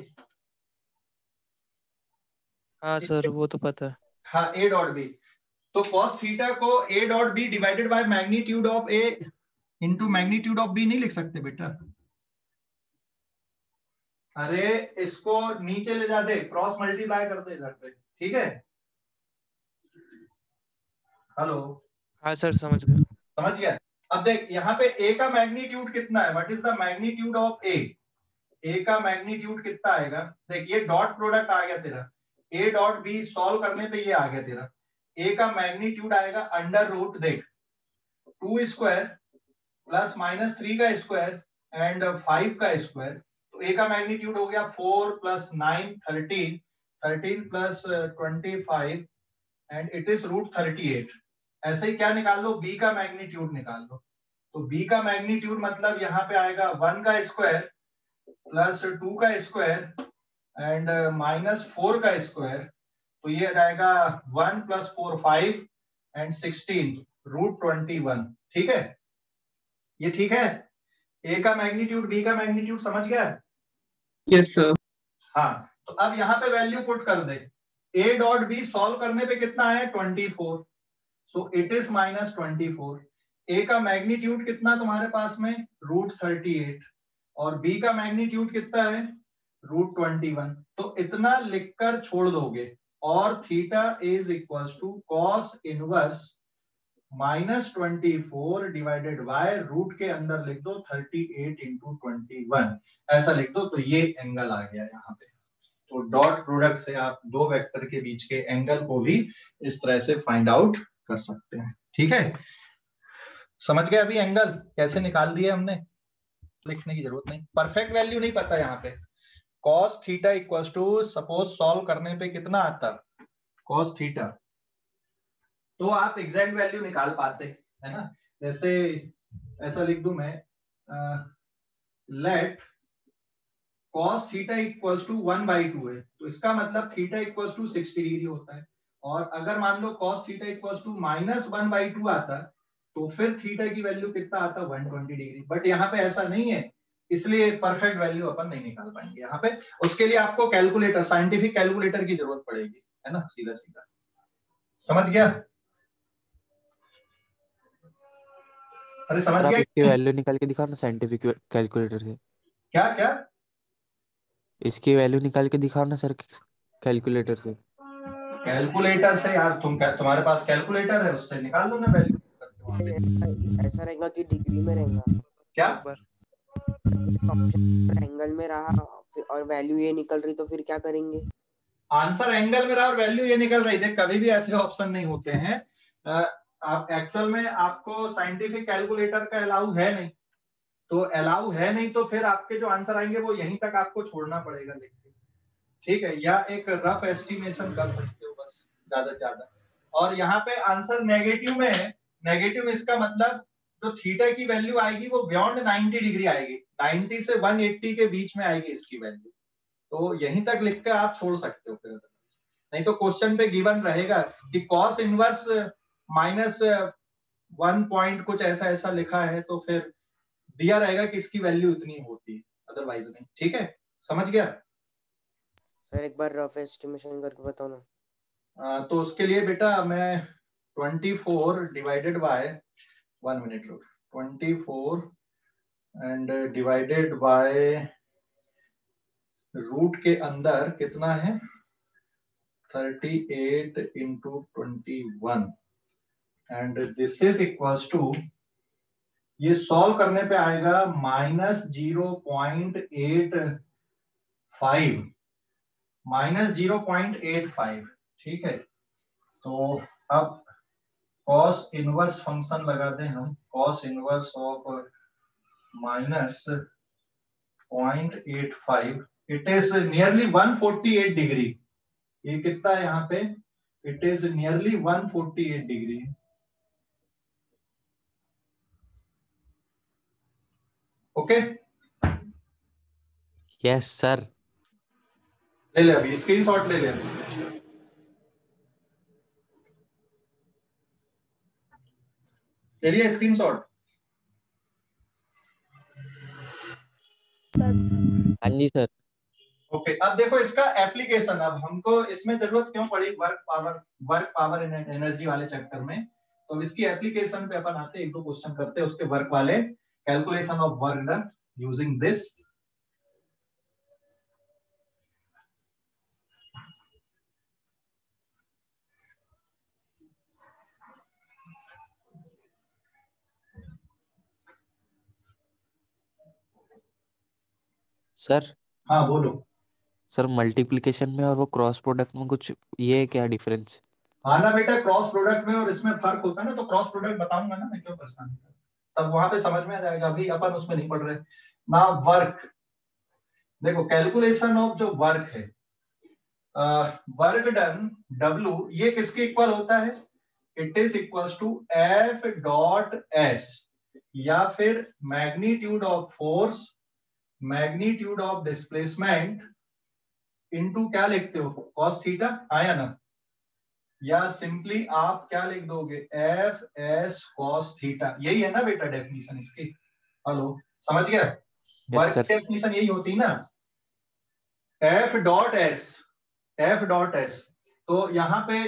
हाँ सर वो तो पता है। हाँ A डॉट B, तो cos थीटा को A dot B divided by magnitude of A into magnitude of B नहीं लिख सकते बेटा? अरे इसको नीचे ले जा दे, क्रॉस मल्टीप्लाई कर दे इधर पे, ठीक है? हेलो, हाँ सर समझ गए। समझ गया? अब देख यहाँ पे A का मैग्नीट्यूड कितना है, what is the magnitude of A? A का मैग्नीट्यूड कितना आएगा? देख ये डॉट प्रोडक्ट आ गया तेरा, A डॉट B सॉल्व करने पे ये आ गया तेरा, A का मैग्नीट्यूड आएगा अंडर रूट, देख 2 स्क्वायर प्लस -3 का स्क्वायर एंड 5 का स्क्वायर, तो A का मैग्नीट्यूड हो गया 4 plus 9 13, 13 plus 25 and it is √38। ऐसे ही क्या निकाल लो, B का मैग्नीट्यूड निकाल लो। तो B का मैग्नीट्यूड मतलब यहाँ पे आएगा 1 का स्क्वायर प्लस 2 का स्क्वायर एंड -4 का स्क्वायर, तो ये आ जाएगा 1 प्लस 4 5 एंड 16 √21। ठीक है, ये ठीक है? A का मैग्नीट्यूड B का मैग्नीट्यूड समझ गया? Yes sir. हाँ तो अब यहाँ पे वैल्यू पुट कर दे, A डॉट B सॉल्व करने पे कितना है 24, सो इट इज -24। A का मैग्नीट्यूड कितना तुम्हारे पास में √38 और B का मैग्नीट्यूड कितना है √21, तो इतना लिखकर छोड़ दोगे और theta is equals to cos inverse -24 divided by root के अंदर लिख दो 38 इंटू 21, ऐसा लिख दो, तो ये एंगल आ गया यहाँ पे। तो डॉट प्रोडक्ट से आप दो वेक्टर के बीच के एंगल को भी इस तरह से फाइंड आउट कर सकते हैं। ठीक है, समझ गए अभी एंगल कैसे निकाल दिए हमने? लिखने की जरूरत नहीं, परफेक्ट वैल्यू नहीं पता यहाँ पे। cos theta equals to suppose solve करने पे कितना आता cos थीटा, तो आप एग्जैक्ट वैल्यू निकाल पाते है ना। जैसे ऐसा लिख दूं मैं, let cos theta equals to 1/2 है, तो इसका मतलब थीटा इक्वल्स टू 60 डिग्री होता है। और अगर मान लो cos थीटा इक्वल्स टू -1/2 आता तो फिर थीटा की वैल्यू कितना आता है 120 डिग्री। बट यहाँ पे ऐसा नहीं है, इसलिए परफेक्ट वैल्यू अपन नहीं निकाल पाएंगे यहाँ पे। उसके लिए आपको कैलकुलेटर, साइंटिफिक कैलकुलेटर की जरूरत पड़ेगी, है ना, सीधा सीधा। समझ गया? अरे समझ सर आप गया? इसकी वैल्यू निकाल के दिखाओ ना साइंटिफिक कैलकुलेटर से। क्या क्या? इसकी वैल्यू निकाल के दिखाओ ना सर कैलकुलेटर से। कैलकुलेटर से यार, तुम्हारे पास कैलकुलेटर है, उससे निकाल लो ना वैल्यू। ऐसा रहेगा कि डिग्री में रहेगा क्या? एंगल में रहा और वैल्यू ये निकल रही, तो फिर क्या करेंगे? आंसर एंगल में रहा और वैल्यू ये निकल रही थी, कभी भी ऐसे ऑप्शन नहीं होते हैं। आप एक्चुअल में आपको साइंटिफिक कैलकुलेटर का अलाउ है नहीं, तो अलाउ है नहीं तो फिर आपके जो आंसर आएंगे वो यहीं तक आपको छोड़ना पड़ेगा लिख के, ठीक है, या एक रफ एस्टिमेशन कर सकते हो बस, ज्यादा से ज्यादा। और यहाँ पे आंसर नेगेटिव में है। नेगेटिव इसका मतलब जो थीटा की वैल्यू आएगी वो बियॉन्ड 90 डिग्री आएगी, 90 से 180 के बीच में आएगी इसकी वैल्यू। तो यहीं तक लिख के आप छोड़ सकते हो फिर, नहीं तो क्वेश्चन पे गिवन रहेगा कि कॉस इनवर्स -1 पॉइंट कुछ ऐसा ऐसा लिखा है, तो फिर दिया रहेगा कि इसकी वैल्यू इतनी होती है, अदरवाइज नहीं। ठीक है, समझ गया? सर एक बार रफ एस्टिमेशन करके बताओ ना। तो उसके लिए बेटा मैं 24 डिवाइडेड बाय 1 मिनट रुक, 24 एंड डिवाइडेड बाय रूट के अंदर कितना है 38 into 21 and this is equals to, ये सॉल्व करने पे आएगा -0.85, ठीक है। तो अब cos इनवर्स फंक्शन लगा दें हम, cos inverse of -0.85, it is nearly 148 degree. ये कितना है यहाँ पे, it is nearly 148 degree. Okay, yes sir. ले ले अभी स्क्रीनशॉट ले ले, ले लिया स्क्रीनशॉट? हाँ जी सर। ओके, अब देखो इसका एप्लीकेशन, अब हमको इसमें जरूरत क्यों पड़ी वर्क पावर एनर्जी वाले चैप्टर में, तो इसकी एप्लीकेशन पे अपन आते हैं, एक दो क्वेश्चन करते हैं उसके वर्क वाले, calculation of work done using this. Sir हाँ बोलो। सर मल्टीप्लिकेशन में और वो क्रॉस प्रोडक्ट में कुछ ये है क्या डिफरेंस? हाँ ना बेटा, क्रॉस प्रोडक्ट में और इसमें फर्क होता है ना, तो क्रॉस प्रोडक्ट बताऊंगा ना मैं, क्यों परेशान, तब वहां पे समझ में आ जाएगा, अभी अपन उसमें नहीं पढ़ रहे ना। वर्क देखो, कैलकुलेशन ऑफ जो वर्क है, वर्क डन W, ये किसके इक्वल होता है, it is equals to F dot S, या फिर magnitude of force, magnitude of displacement into क्या लिखते हो, कॉस थीटा, आया ना, या सिंपली आप क्या लिख दोगे, एफ एस कॉस थीटा। यही है ना बेटा डेफिनेशन इसकी? हेलो, समझ गया? वर्क की डेफिनेशन यही होती ना, F dot S, F dot S. तो यहाँ पे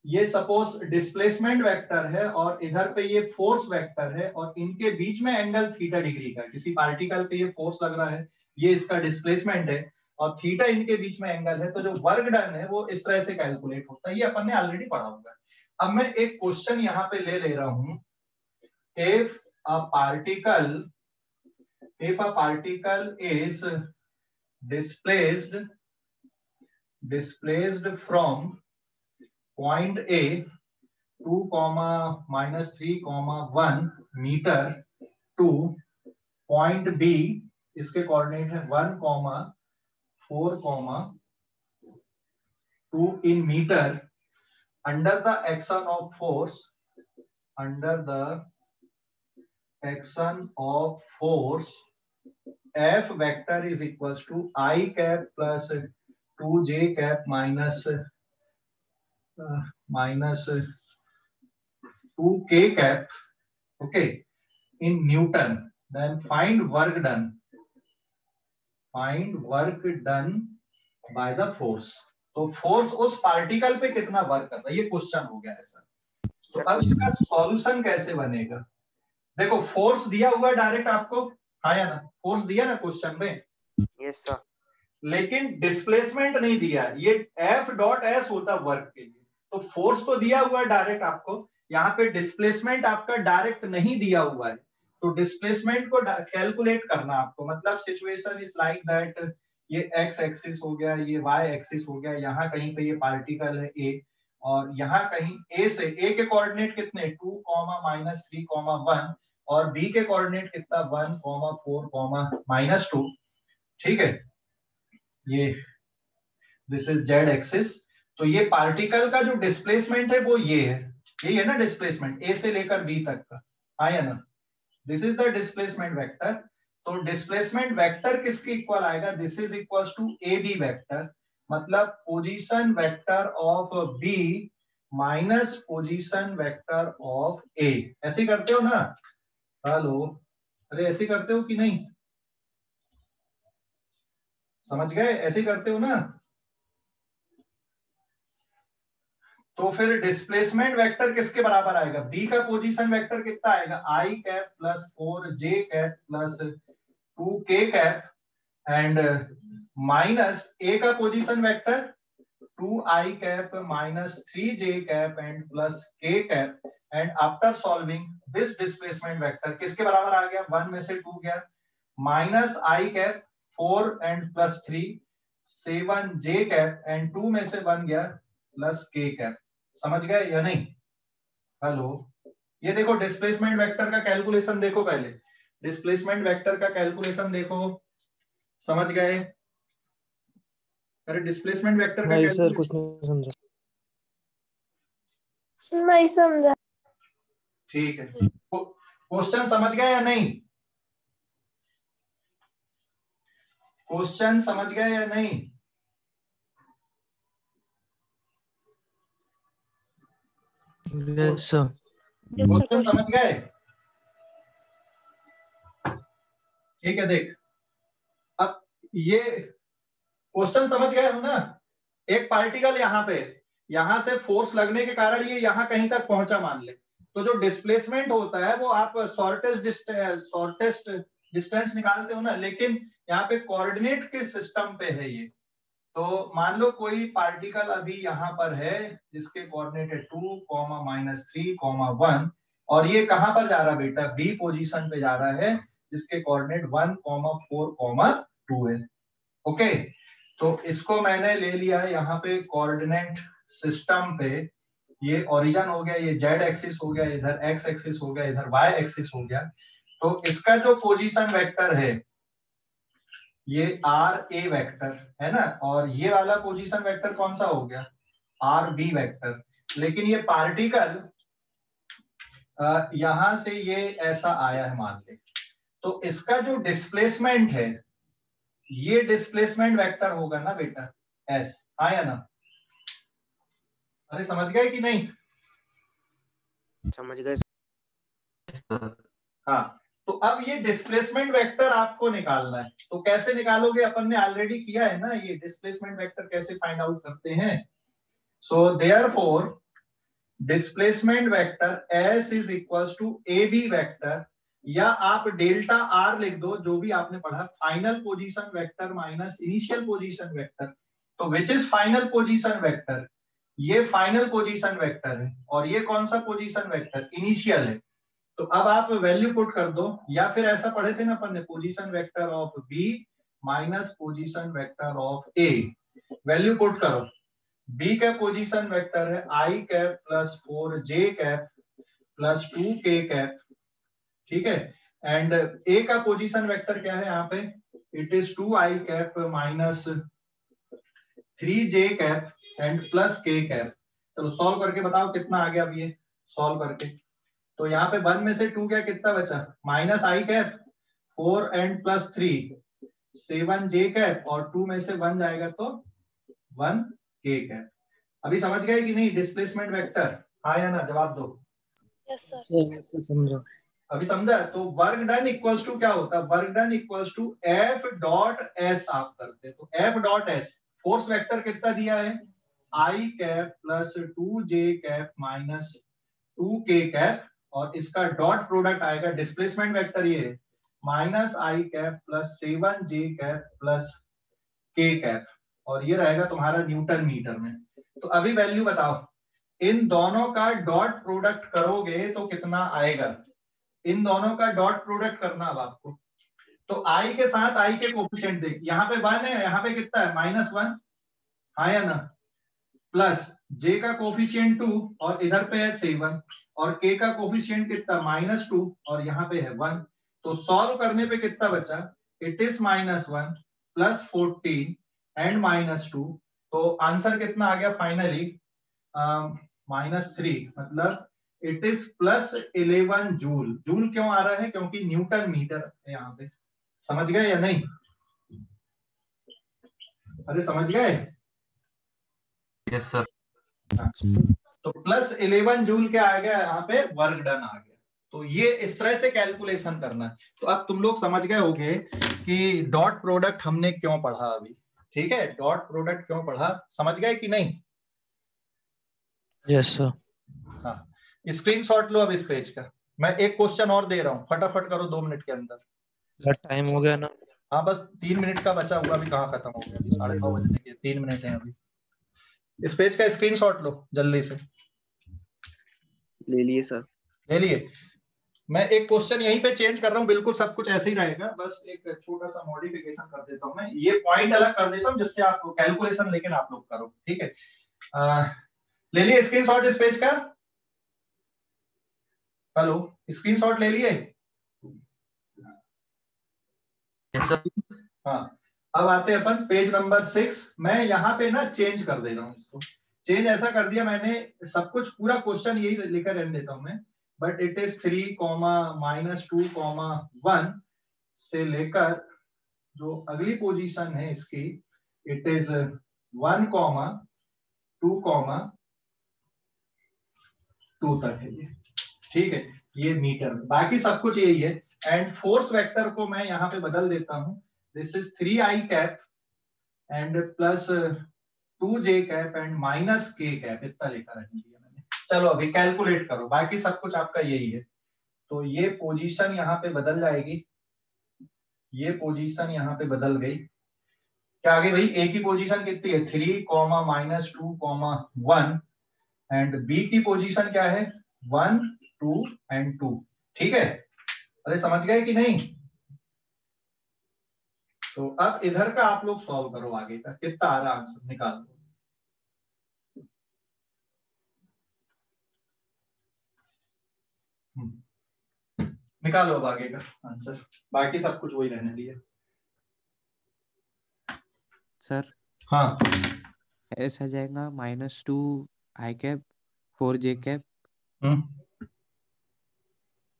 ये सपोज डिस्प्लेसमेंट वेक्टर है और इधर पे ये फोर्स वेक्टर है, और इनके बीच में एंगल थीटा डिग्री का, किसी पार्टिकल पे ये फोर्स लग रहा है, ये इसका डिस्प्लेसमेंट है, और थीटा इनके बीच में एंगल है, तो जो वर्क डन है वो इस तरह से कैलकुलेट होता है, ये अपन ने ऑलरेडी पढ़ा हुआ है। अब मैं एक क्वेश्चन यहाँ पे ले रहा हूं, if a particle is displaced from point A 2, -3, 1 metre to point B, इसके कोऑर्डिनेट है 1, 4, 2 in meter, under the action of force, F vector is equals to I cap plus 2j cap minus 2k cap, okay, in Newton, then find work done by the force. तो फोर्स उस पार्टिकल पे कितना वर्क कर रहा है, ये क्वेश्चन हो गया है सर। तो अब इसका सॉल्यूशन कैसे बनेगा? देखो फोर्स दिया हुआ डायरेक्ट आपको, हाँ या ना, फोर्स दिया ना क्वेश्चन में, यस सर, लेकिन डिस्प्लेसमेंट नहीं दिया, ये एफ डॉट एस होता वर्क के लिए। तो फोर्स तो दिया हुआ है डायरेक्ट आपको, यहाँ पे डिस्प्लेसमेंट आपका डायरेक्ट नहीं दिया हुआ है, तो डिस्प्लेसमेंट को कैलकुलेट करना आपको। मतलब सिचुएशन इज लाइक दैट, ये एक्स एक्सिस हो गया, ये वाई एक्सिस हो गया, यहाँ कहीं पे ये पार्टिकल है ए, और यहाँ कहीं ए से, ए के कोऑर्डिनेट कितने 2, -3, 1, और बी के कोऑर्डिनेट कितना 1, 4, -2, ठीक है। ये दिस इज जेड एक्सिस। तो ये पार्टिकल का जो डिस्प्लेसमेंट है वो ये है, यही है ना डिस्प्लेसमेंट, ए से लेकर बी तक का, आया ना, this is the displacement vector. तो डिस्प्लेसमेंट वेक्टर किसके इक्वल आएगा? This is equals to A B vector, मतलब position vector of B minus position vector of A. ऐसे करते हो ना? हेलो, अरे ऐसे करते हो कि नहीं? समझ गए? ऐसे करते हो ना? तो फिर डिस्प्लेसमेंट वेक्टर किसके बराबर आएगा? बी का पोजीशन वेक्टर कितना आएगा? I cap plus 4j cap plus 2k cap, and minus A का position vector 2i cap minus 3j cap and plus k cap, and after solving this displacement vector किसके बराबर आ गया? 1 में से 2 गया, minus i cap 4 and plus 3 7j cap, and 2 में से 1 गया प्लस k कैप। समझ गए या नहीं? हेलो, ये देखो डिस्प्लेसमेंट वेक्टर का कैलकुलेशन देखो, पहले डिस्प्लेसमेंट वेक्टर का कैलकुलेशन देखो, समझ गए? अरे डिस्प्लेसमेंट वेक्टर का नहीं सर, कुछ कैलकुलेशन नहीं समझा। नहीं समझा। ठीक है, क्वेश्चन समझ गए या नहीं? क्वेश्चन समझ गए या नहीं? Yes sir. क्वेश्चन समझ गए? ठीक है, देख अब ये क्वेश्चन समझ गए हो ना? एक पार्टिकल यहाँ पे, यहां से फोर्स लगने के कारण ये यहाँ कहीं तक पहुंचा मान ले, तो जो डिस्प्लेसमेंट होता है वो आप शॉर्टेस्ट डिस्टेंस निकालते हो ना, लेकिन यहाँ पे कोऑर्डिनेट के सिस्टम पे है ये। तो मान लो कोई पार्टिकल अभी यहाँ पर है जिसके कोऑर्डिनेट है 2, -3, 1, और ये कहां पर जा रहा है बेटा? बी पोजीशन पे जा रहा है जिसके कोऑर्डिनेट 1, 4, 2 है। ओके, तो इसको मैंने ले लिया है यहाँ पे कोऑर्डिनेट सिस्टम पे, ये ओरिजिन हो गया, ये जेड एक्सिस हो गया, इधर एक्स एक्सिस हो गया, इधर वाई एक्सिस हो गया। तो इसका जो पोजीशन वेक्टर है ये आर ए वेक्टर है ना, और ये वाला पोजीशन वेक्टर कौन सा हो गया? R B vector. लेकिन ये पार्टिकल यहां से ये ऐसा आया है मान ले, तो इसका जो डिस्प्लेसमेंट है ये डिस्प्लेसमेंट वेक्टर होगा ना बेटा, एस, आया ना? अरे समझ गए कि नहीं? समझ गए। हाँ, तो अब ये डिस्प्लेसमेंट वेक्टर आपको निकालना है, तो कैसे निकालोगे? अपन ने ऑलरेडी किया है ना, ये डिस्प्लेसमेंट वेक्टर कैसे फाइंड आउट करते हैं। So therefore displacement vector S is equals to A B vector, या आप डेल्टा आर लिख दो, जो भी आपने पढ़ा, final position vector minus initial position vector. तो which is final position vector? ये फाइनल पोजीशन वेक्टर है, और ये कौन सा पोजीशन वेक्टर? इनिशियल है। तो अब आप वैल्यू पुट कर दो, या फिर ऐसा पढ़े थे ना अपन ने, position vector of B minus position vector of A, value put करो। बी का पोजीशन वेक्टर है i cap plus 4j cap plus 2k cap, ठीक है, एंड ए का पोजीशन वेक्टर क्या है यहाँ पे? It is 2i cap minus 3j cap and plus k cap. चलो सॉल्व करके बताओ कितना आ गया अब ये सॉल्व करके। तो यहाँ पे 1 में से 2 गया, कितना बचा? Minus i cap 4 and plus 3 7j cap, और 2 में से 1 जाएगा तो 1k कैप। अभी समझ गए कि नहीं डिस्प्लेसमेंट वेक्टर? हाँ या ना, जवाब दो। सर समझा। अभी समझा? तो वर्क डन इक्वल्स टू क्या होता है? Work done equals to F dot S आप करते, तो F dot S force vector कितना दिया है? I cap plus 2j cap minus 2k cap, और इसका डॉट प्रोडक्ट आएगा डिस्प्लेसमेंट वेक्टर ये है minus i cap plus 7j cap plus k cap, और ये रहेगा तुम्हारा न्यूटन मीटर में। तो अभी वैल्यू बताओ, इन दोनों का डॉट प्रोडक्ट करोगे तो कितना आएगा? इन दोनों का डॉट प्रोडक्ट करना अब आपको। तो आई के साथ आई के कोफिशिएंट देख, यहाँ पे 1 है, यहाँ पे कितना है? -1, हाँ या ना? प्लस जे का कोफिशिएंट 2 और इधर पे है 7, और के का कोफिशिएंट कितना? -2 और यहाँ पे है 1। तो सॉल्व करने पे कितना बचा? It is -1 plus 14 and -2। तो आंसर कितना आ गया फाइनली? -3, मतलब it is plus 11 joule. Joule क्यों आ रहा है? क्योंकि न्यूटन मीटर है यहाँ पे। समझ गए या नहीं? अरे समझ गए? Yes sir. तो प्लस 11 जूल क्या आ गया यहाँ पे? वर्क डन आ गया। तो ये इस तरह से कैलकुलेशन करना है। तो अब तुम लोग समझ गए होंगे कि डॉट प्रोडक्ट हमने क्यों पढ़ा अभी। ठीक है, डॉट प्रोडक्ट क्यों पढ़ा, समझ गए कि नहीं? Yes sir. हाँ, स्क्रीनशॉट लो अब इस पेज का। मैं एक क्वेश्चन और दे रहा हूँ, फटाफट करो 2 मिनट के अंदर। सर टाइम हो गया ना? हाँ, बस 3 मिनट का बचा हुआ, अभी कहाँ खत्म हो गया? अभी 9:30 बजने के 3 मिनट हैं अभी। इस पेज का स्क्रीनशॉट लो जल्दी से। ले लिए सर। ले लिए? मैं एक क्वेश्चन यहीं पे चेंज कर रहा हूँ, बिल्कुल सब कुछ ऐसे ही रहेगा, बस एक छोटा सा मॉडिफिकेशन कर देता हूँ मैं। ये पॉइंट अलग कर देता हूँ जिससे आप कैलकुलेशन लेकिन आप लोग करो। ठीक है, ले लिए स्क्रीनशॉट इस पेज का? हेलो, स्क्रीनशॉट ले लिए? हाँ, अब आते हैं अपन पेज नंबर 6। मैं यहाँ पे ना चेंज कर दे रहा हूँ इसको। चेंज ऐसा कर दिया मैंने, सब कुछ पूरा क्वेश्चन यही लिखकर रहने देता हूँ मैं, बट इट इज 3, -2, 1 से लेकर जो अगली पोजीशन है इसकी, इट इज 1, 2, 2 तक है ये। ठीक है, ये मीटर, बाकी सब कुछ यही है। एंड फोर्स वेक्टर को मैं यहाँ पे बदल देता हूँ। This is 3i cap and plus 2j cap and minus k cap, इतना लिखा रख दिया मैंने। चलो अभी कैलकुलेट करो, बाकी सब कुछ आपका यही है। तो ये पोजीशन यहाँ पे बदल जाएगी, ये पोजीशन यहाँ पे बदल गई। क्या आगे भाई? ए की पोजीशन कितनी है? 3, -2, 1 एंड बी की पोजीशन क्या है? 1, 2 एंड 2। ठीक है, अरे समझ गए कि नहीं? तो अब इधर का आप लोग सॉल्व करो, आगे का कितना आ रहा आंसर निकाल दो। निकालो अब आगे का आंसर, बाकी सब कुछ वही रहने दिया। सर हाँ, ऐसा जाएगा -2 आई कैप 4j कैप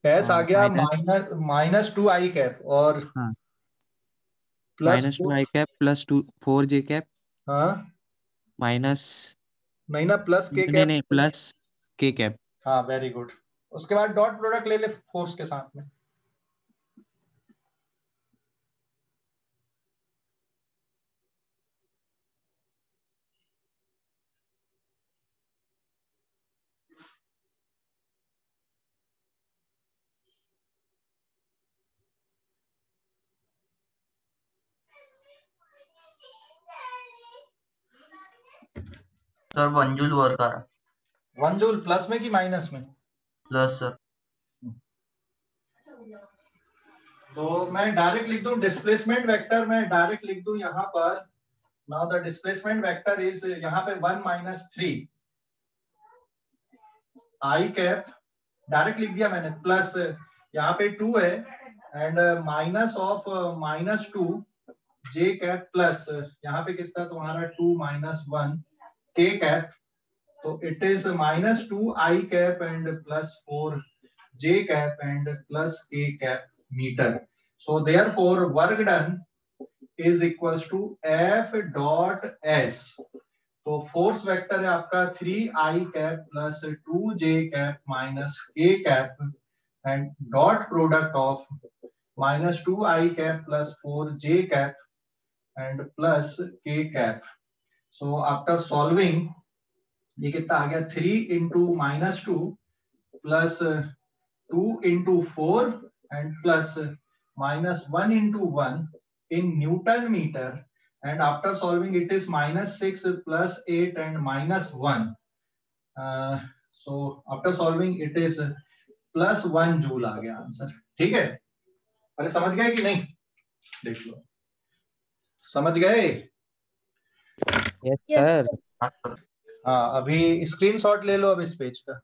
कैस आ गया माइनस -2 आई कैप और हाँ प्लस -2 आई कैप प्लस 4j कैप हाँ माइनस नहीं ना, प्लस के कैप। नहीं प्लस k कैप। हाँ, वेरी गुड। उसके बाद डॉट प्रोडक्ट ले ले फोर्स के साथ में। सर 1 जूल वर्क आ रहा है। 1 जूल प्लस में कि माइनस में? Plus sir. तो मैं डायरेक्ट लिख दूं डिस्प्लेसमेंट वेक्टर, मैं डायरेक्ट लिख दूं यहाँ पर। Now the displacement vector is यहाँ पे 1 - 3 आई कैप, डायरेक्ट लिख दिया मैंने, प्लस यहाँ पे 2 है and minus of -2 J cap plus यहाँ पे कितना तुम्हारा 2 - 1 के कैप। तो it is -2 I cap and plus 4 j cap and plus k cap meter. So therefore work done is equals to F dot S. तो फोर्स वेक्टर है आपका 3i cap plus 2j cap minus k cap and dot product of minus 2i cap plus 4j cap and plus k cap. So after solving ये कितना आ गया 3 into minus 2 plus 2 into 4 and plus minus 1 into 1 in Newton meter, and after solving it is minus 6 plus 8 and minus 1. So after solving it is plus 1 joule आ गया आंसर. ठीक है, अरे समझ गए कि नहीं? देख लो, समझ गए? Yes sir. हाँ, अभी स्क्रीनशॉट ले लो अब इस पेज का.